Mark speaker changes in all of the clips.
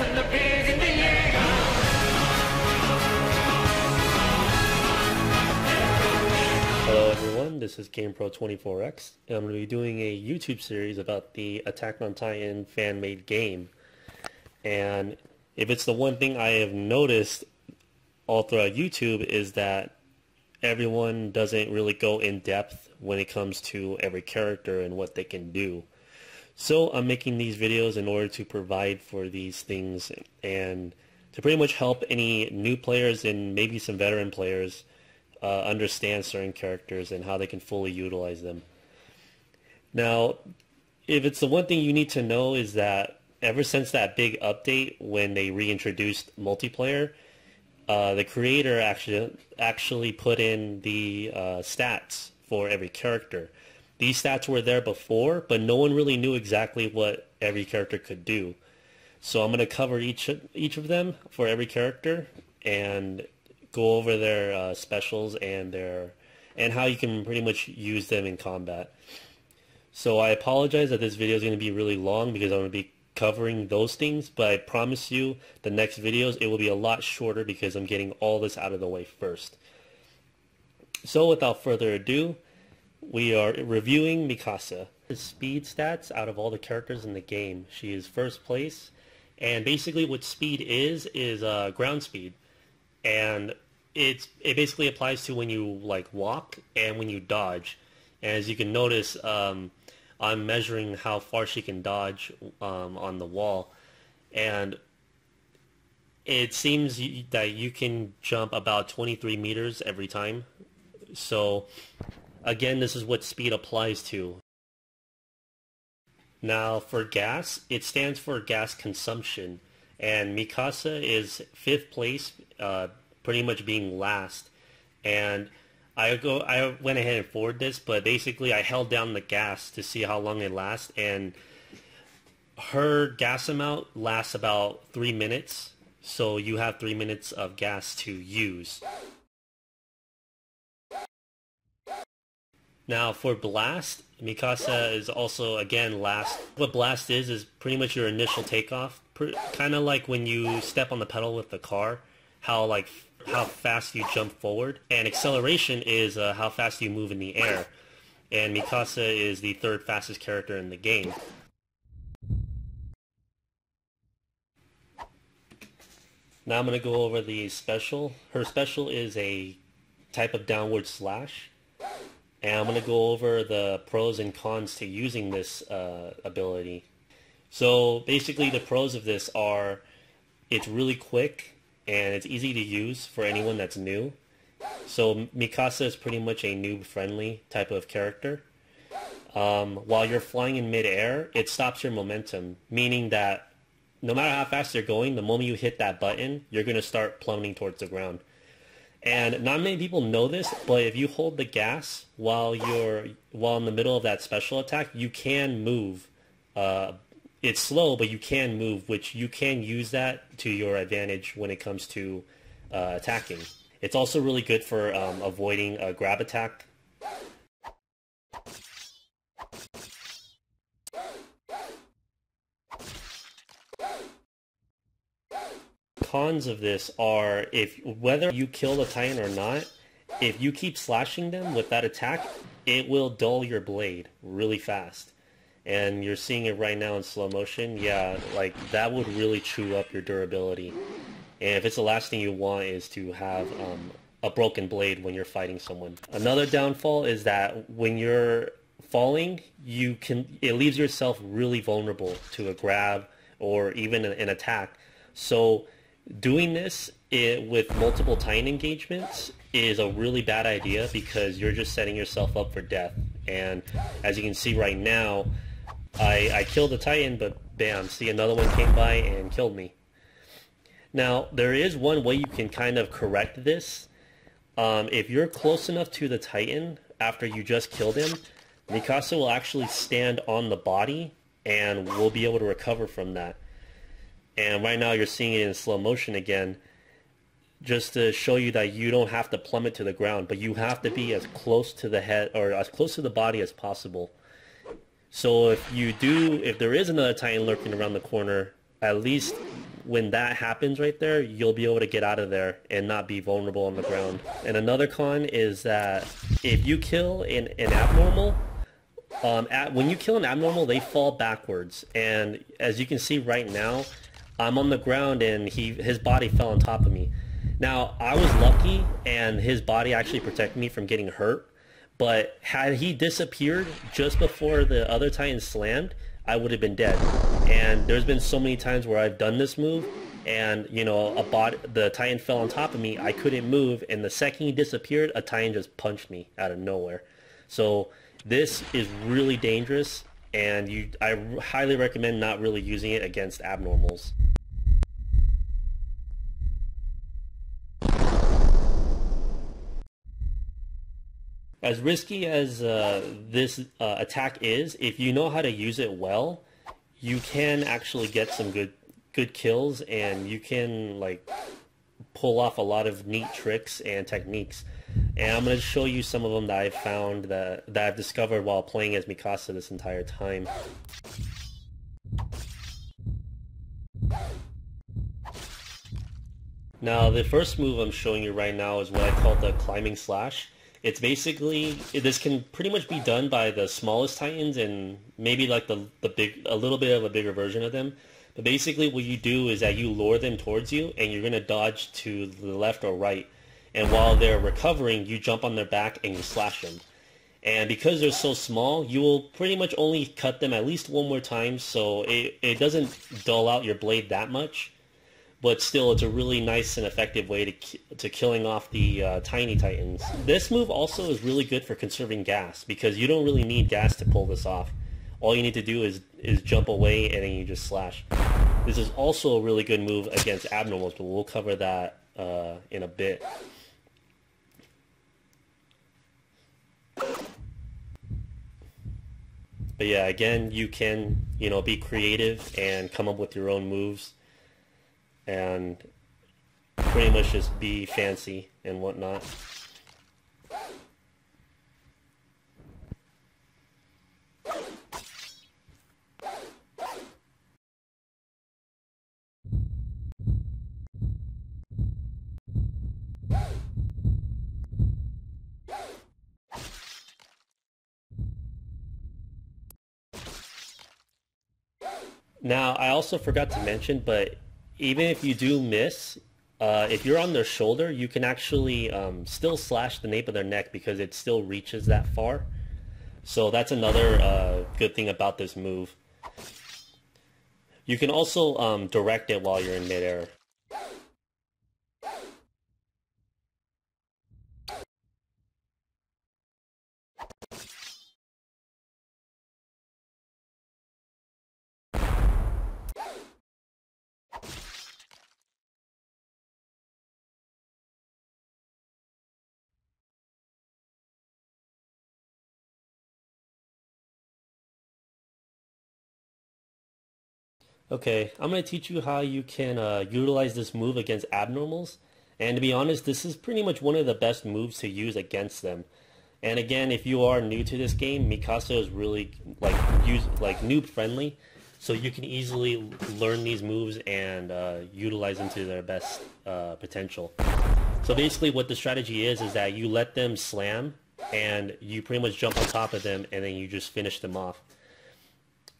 Speaker 1: and the vids in the air.
Speaker 2: Hello everyone, this is GamePro24X, and I'm going to be doing a YouTube series about the Attack on Titan fan-made game. And if it's the one thing I have noticed all throughout YouTube is that everyone doesn't really go in depth when it comes to every character and what they can do. So I'm making these videos in order to provide for these things and to pretty much help any new players and maybe some veteran players understand certain characters and how they can fully utilize them. Now, if it's the one thing you need to know is that ever since that big update when they reintroduced multiplayer, the creator actually put in the stats for every character. These stats were there before, but no one really knew exactly what every character could do. So I'm going to cover each of them for every character and go over their specials and how you can pretty much use them in combat. So I apologize that this video is going to be really long because I'm going to be covering those things, but I promise you the next videos it will be a lot shorter because I'm getting all this out of the way first. So without further ado, we are reviewing Mikasa. The speed stats out of all the characters in the game. She is first place, and basically what speed is ground speed. And it basically applies to when you like walk and when you dodge. And as you can notice, I'm measuring how far she can dodge on the wall, and it seems that you can jump about 23 meters every time. So again, this is what speed applies to. Now for gas, it stands for gas consumption, and Mikasa is 5th place, pretty much being last. And I went ahead and forwarded this, but basically I held down the gas to see how long it lasts, and her gas amount lasts about 3 minutes, so you have 3 minutes of gas to use. Now for blast, Mikasa is also again last. What blast is pretty much your initial takeoff, kind of like when you step on the pedal with the car, how fast you jump forward, and acceleration is how fast you move in the air. And Mikasa is the 3rd fastest character in the game. Now I'm going to go over the special. Her special is a type of downward slash, and I'm going to go over the pros and cons to using this ability. So basically the pros of this are it's really quick and it's easy to use for anyone that's new. So Mikasa is pretty much a noob-friendly type of character. While you're flying in mid-air, it stops your momentum, meaning that no matter how fast you're going, the moment you hit that button, you're going to start plummeting towards the ground. And not many people know this, but if you hold the gas while in the middle of that special attack, you can move. It's slow, but you can move, which you can use that to your advantage when it comes to attacking. It's also really good for avoiding a grab attack. Cons of this are whether you kill the Titan or not, if you keep slashing them with that attack, it will dull your blade really fast. And you're seeing it right now in slow motion. Yeah, like that would really chew up your durability. And if it's the last thing you want is to have a broken blade when you're fighting someone. Another downfall is that when you're falling, it leaves yourself really vulnerable to a grab or even an attack. So doing this with multiple Titan engagements is a really bad idea because you're just setting yourself up for death. And as you can see right now, I killed the Titan, but bam, see, another one came by and killed me. Now, there is one way you can kind of correct this. If you're close enough to the Titan after you just killed him, Mikasa will actually stand on the body and will be able to recover from that. And right now you're seeing it in slow motion again, just to show you that you don't have to plummet to the ground, but you have to be as close to the head or as close to the body as possible. So if there is another Titan lurking around the corner, at least when that happens right there, you'll be able to get out of there and not be vulnerable on the ground. And another con is that if you kill an abnormal, when you kill an abnormal, they fall backwards. And as you can see right now, I'm on the ground and his body fell on top of me. Now, I was lucky and his body actually protected me from getting hurt. But had he disappeared just before the other Titan slammed, I would have been dead. And there's been so many times where I've done this move and, you know, the Titan fell on top of me, I couldn't move, and the second he disappeared, a Titan just punched me out of nowhere. So this is really dangerous, and I highly recommend not really using it against abnormals. As risky as this attack is, if you know how to use it well, you can actually get some good kills, and you can like pull off a lot of neat tricks and techniques. And I'm going to show you some of them that I've found that I've discovered while playing as Mikasa this entire time. Now, the first move I'm showing you right now is what I call the climbing slash. It's basically, this can pretty much be done by the smallest Titans and maybe like a little bit of a bigger version of them. But basically what you do is that you lure them towards you and you're going to dodge to the left or right. And while they're recovering, you jump on their back and you slash them. And because they're so small, you will pretty much only cut them at least one more time, so it doesn't dull out your blade that much. But still, it's a really nice and effective way to killing off the tiny Titans. This move also is really good for conserving gas, because you don't really need gas to pull this off. All you need to do is jump away and then you just slash. This is also a really good move against abnormals, but we'll cover that in a bit. But yeah, again, you can, you know, be creative and come up with your own moves and pretty much just be fancy and whatnot. Now, I also forgot to mention, but even if you do miss, if you're on their shoulder, you can actually still slash the nape of their neck because it still reaches that far. So that's another good thing about this move. You can also direct it while you're in midair. Okay, I'm going to teach you how you can utilize this move against abnormals. And to be honest, this is pretty much one of the best moves to use against them. And again, if you are new to this game, Mikasa is really noob friendly. So you can easily learn these moves and utilize them to their best potential. So basically what the strategy is that you let them slam and you pretty much jump on top of them and then you just finish them off.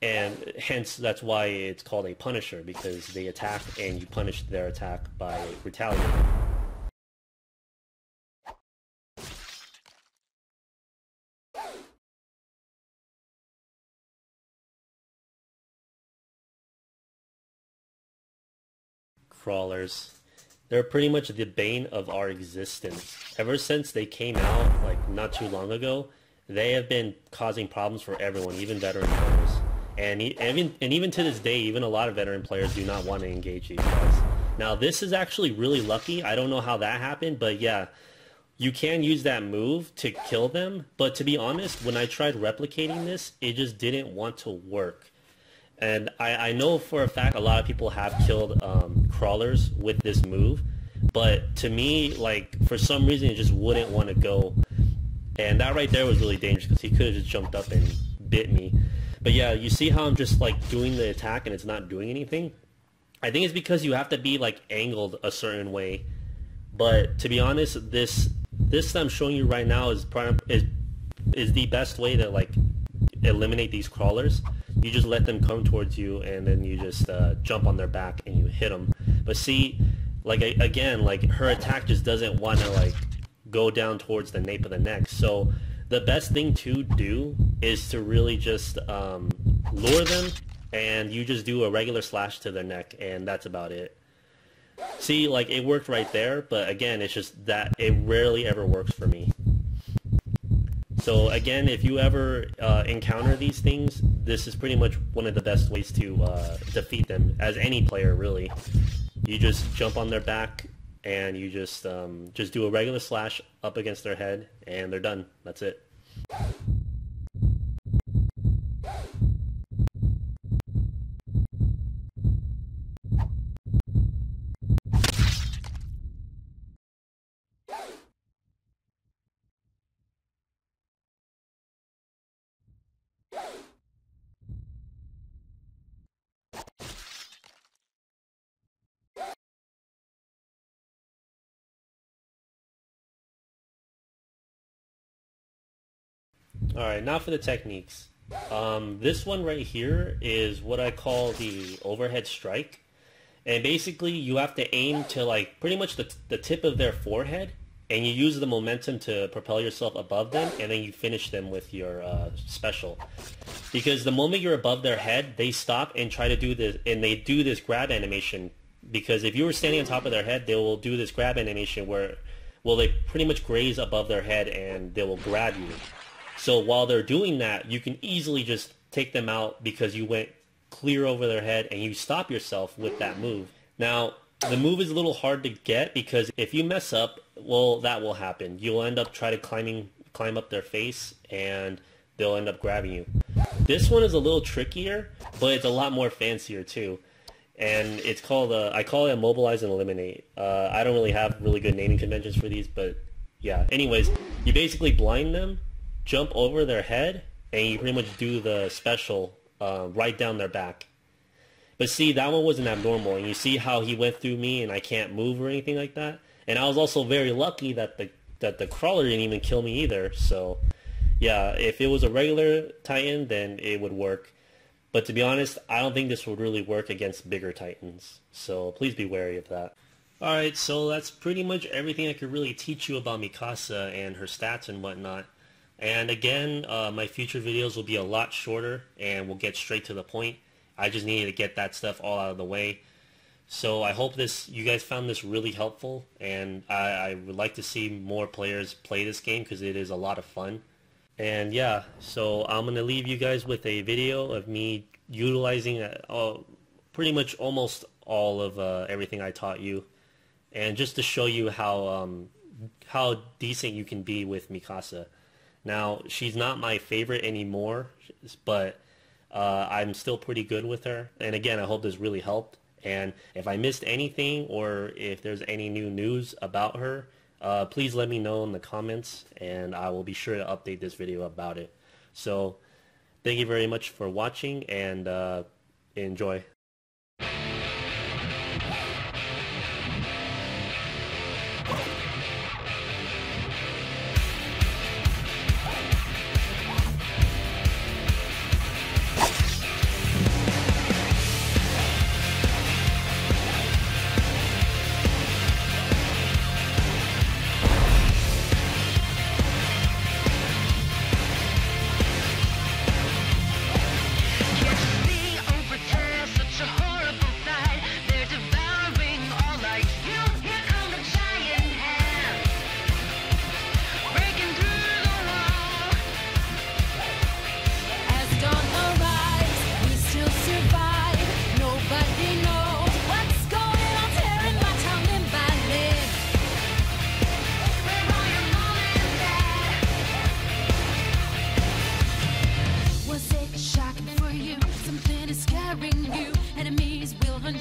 Speaker 2: And hence, that's why it's called a punisher, because they attack and you punish their attack by retaliating. Crawlers. They're pretty much the bane of our existence. Ever since they came out, like not too long ago, they have been causing problems for everyone, even veteran players. And even to this day, even a lot of veteran players do not want to engage these guys. Now, this is actually really lucky. I don't know how that happened, but yeah, you can use that move to kill them. But to be honest, when I tried replicating this, it just didn't want to work. And I know for a fact a lot of people have killed crawlers with this move. But to me, like, for some reason, it just wouldn't want to go. And that right there was really dangerous because he could have just jumped up and bit me. But yeah, you see how I'm just like doing the attack and it's not doing anything? I think it's because you have to be like angled a certain way. But to be honest, this that I'm showing you right now is the best way to like eliminate these crawlers. You just let them come towards you, and then you just jump on their back and you hit them. But see, like again, like her attack just doesn't want to like go down towards the nape of the neck. So the best thing to do is to really just lure them, and you just do a regular slash to their neck, and that's about it. See, like it worked right there, but again, it's just that it rarely ever works for me. So again, if you ever encounter these things, this is pretty much one of the best ways to defeat them, as any player really. You just jump on their back, and you just do a regular slash up against their head, and they're done. That's it. Alright, now for the techniques. This one right here is what I call the overhead strike. And basically you have to aim to like pretty much the tip of their forehead, and you use the momentum to propel yourself above them, and then you finish them with your special. Because the moment you're above their head, they stop and try to do this, and they do this grab animation. Because if you were standing on top of their head, they will do this grab animation where, well, they pretty much graze above their head and they will grab you. So while they're doing that, you can easily just take them out because you went clear over their head and you stop yourself with that move. Now, the move is a little hard to get because if you mess up, well, that will happen. You'll end up trying to climb up their face, and they'll end up grabbing you. This one is a little trickier, but it's a lot more fancier too. And it's called, I call it immobilize and eliminate. I don't really have really good naming conventions for these, but yeah. Anyways, you basically blind them, jump over their head, and you pretty much do the special right down their back. But see, that one wasn't abnormal, and you see how he went through me and I can't move or anything like that. And I was also very lucky that the crawler didn't even kill me either. So yeah, if it was a regular Titan, then it would work. But to be honest, I don't think this would really work against bigger Titans. So please be wary of that. Alright, so that's pretty much everything I could really teach you about Mikasa and her stats and whatnot. And again, my future videos will be a lot shorter and we'll get straight to the point. I just needed to get that stuff all out of the way. So I hope you guys found this really helpful, and I would like to see more players play this game because it is a lot of fun. And yeah, so I'm going to leave you guys with a video of me utilizing pretty much almost all of everything I taught you, and just to show you how decent you can be with Mikasa. Now, she's not my favorite anymore, but I'm still pretty good with her. And again, I hope this really helped. And if I missed anything, or if there's any new news about her, please let me know in the comments, and I will be sure to update this video about it. So, thank you very much for watching, and enjoy.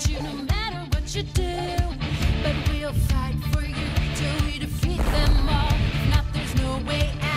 Speaker 3: You no matter what you do, but we'll fight for you till we defeat them all. If not, there's no way out.